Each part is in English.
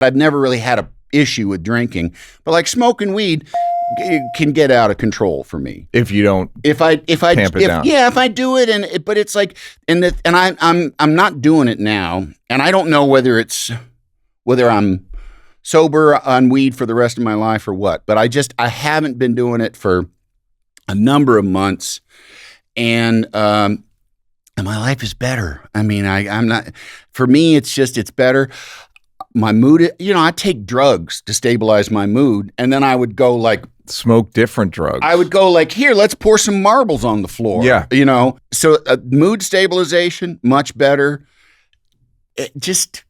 I've never really had a issue with drinking, but like smoking weed can get out of control for me if you don't if I tamp it down. Yeah, if I do it but it's like and I'm not doing it now, and I don't know whether I'm sober on weed for the rest of my life or what, but I haven't been doing it for a number of months, and my life is better. I mean, I'm not, for me, it's better. My mood, I take drugs to stabilize my mood, and then I would go like smoke different drugs. I would go like, here, let's pour some marbles on the floor. Yeah. So mood stabilization, much better. It just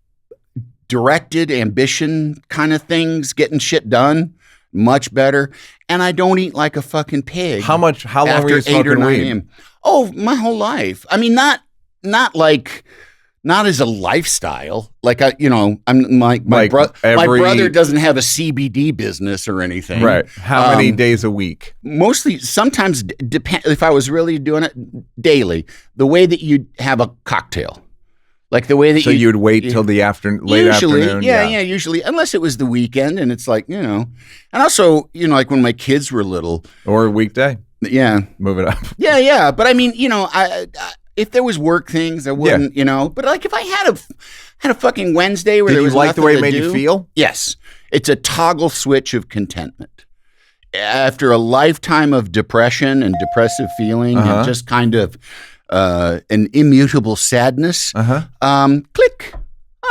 directed ambition kind of things, getting shit done, much better. And I don't eat like a fucking pig. How long were you smoking weed? Oh, my whole life. I mean, not as a lifestyle. Like my brother doesn't have a CBD business or anything. Right. How many days a week? Mostly, sometimes depend. If I was really doing it daily, the way that you'd have a cocktail, like the way that you'd wait till the late afternoon. Yeah, usually, unless it was the weekend, and it's like and also like when my kids were little or a weekday. Yeah, move it up. Yeah. But I mean, I if there was work things, I wouldn't, But like if I had a fucking Wednesday where there was like the way it made you you feel? Yes, it's a toggle switch of contentment. After a lifetime of depression and depressive feeling and just kind of an immutable sadness, click,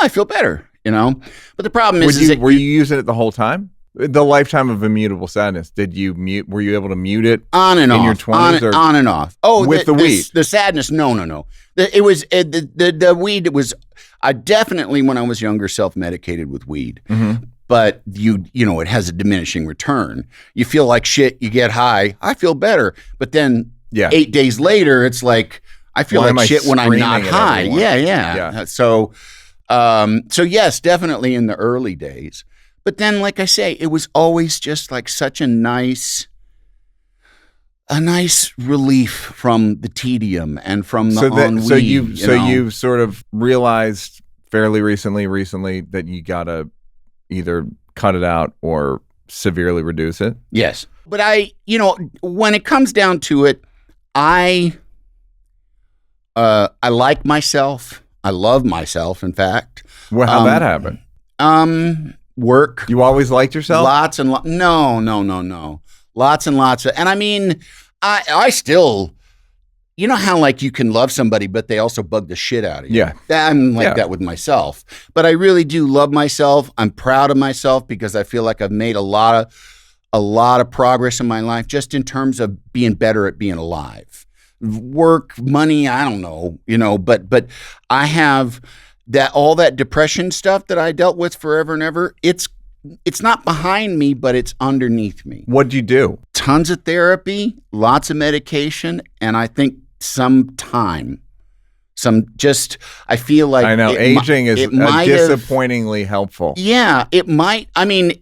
I feel better. But the problem is, were you using it the whole time? The lifetime of immutable sadness. Were you able to mute it on and in off, your 20s on and off? Oh, with the weed, the sadness. No. It was the weed. It was. I definitely, when I was younger, self-medicated with weed. Mm-hmm. But it has a diminishing return. You feel like shit. You get high. I feel better. But then 8 days later, it's like I feel like shit when I'm not high. Yeah. So yes, definitely in the early days. But then, like I say, it was always just like such a nice relief from the tedium and from the ennui. So you sort of realized fairly recently that you gotta either cut it out or severely reduce it. Yes, but when it comes down to it, I like myself. I love myself. In fact, well, how'd that happen? Work. You always liked yourself? Lots and no. Lots and lots of, and I mean, I still, how like you can love somebody, but they also bug the shit out of you. Yeah. I'm like that with myself, but I really do love myself. I'm proud of myself because I feel like I've made a lot of progress in my life, just in terms of being better at being alive. Work, money, I don't know, but I have all that depression stuff that I dealt with forever and ever, it's not behind me, but it's underneath me. What'd you do? Tons of therapy, lots of medication, and I think some time. I feel like I know aging is disappointingly helpful. Yeah, it might. I mean,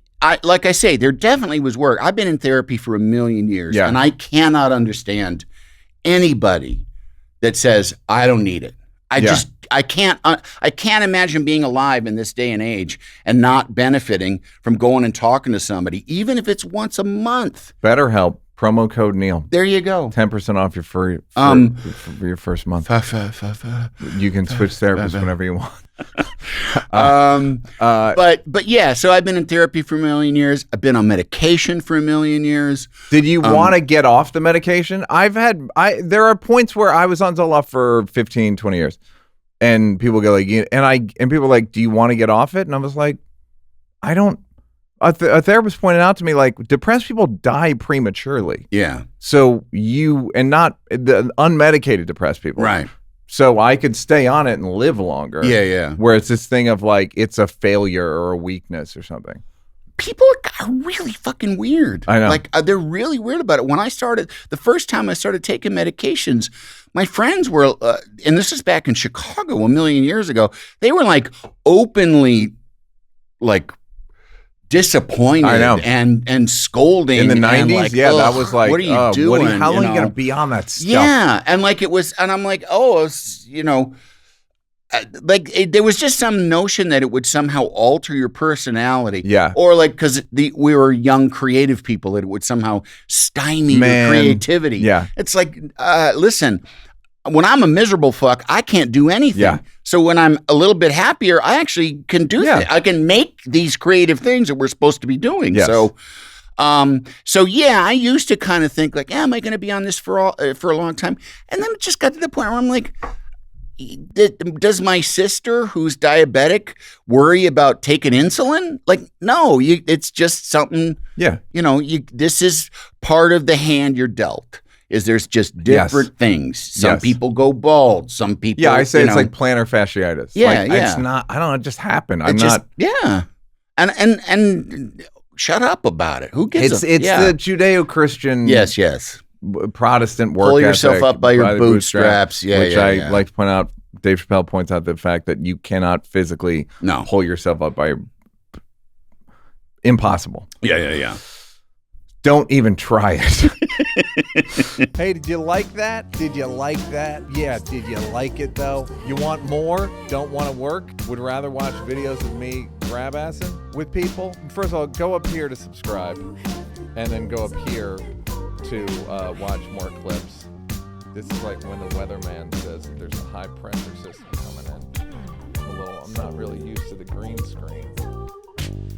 like I say, there definitely was work. I've been in therapy for 1,000,000 years, and I cannot understand anybody that says I don't need it. I can't imagine being alive in this day and age and not benefiting from going and talking to somebody, even if it's once a month. BetterHelp, promo code Neal. There you go. 10% off your for your first month. You can switch therapists whenever you want. But yeah, so I've been in therapy for 1,000,000 years. I've been on medication for 1,000,000 years. Did you want to get off the medication? There are points where I was on Zoloft for 15, 20 years. And people go like, and people are like, do you want to get off it? And I was like, I don't. A therapist pointed out to me, like, depressed people die prematurely. Yeah. So not the unmedicated depressed people. Right. So I could stay on it and live longer. Yeah. Where it's this thing of like, it's a failure or a weakness or something. People are really fucking weird. I know. Like, they're really weird about it. When the first time I started taking medications, my friends were, and this is back in Chicago 1,000,000 years ago, they were like openly like disappointed and scolding. In the 90s? Like, that was like, what are you doing? How long are you going to be on that stuff? Yeah. And like it was, and I'm like, there was just some notion that it would somehow alter your personality. Yeah. Or like, because we were young creative people, that it would somehow stymie your creativity. Yeah. It's like, listen, when I'm a miserable fuck, I can't do anything. Yeah. So when I'm a little bit happier, I actually can do Yeah. things. I can make these creative things that we're supposed to be doing. Yes. So yeah, I used to kind of think like, am I going to be on this for a long time? And then it just got to the point where I'm like, does my sister, who's diabetic, worry about taking insulin? Like, no, it's just something. Yeah. This is part of the hand you're dealt. There's just different things. Some people go bald. Some people. Yeah, I say it's like plantar fasciitis. Yeah, like, yeah. It's not. I don't know. It just happened. Yeah. And shut up about it. Who gives It's the Judeo-Christian. Yes. Protestant work Pull yourself ethic up by your the bootstraps. Yeah, which yeah, I yeah. like to point out. Dave Chappelle points out the fact that you cannot physically pull yourself up by your. Impossible. Yeah. Don't even try it. Hey, did you like that? Did you like that? Yeah, did you like it though? You want more? Don't want to work? Would rather watch videos of me grab-assing with people? First of all, go up here to subscribe, and then go up here to watch more clips. This is like when the weatherman says there's a high pressure system coming in. I'm not really used to the green screen.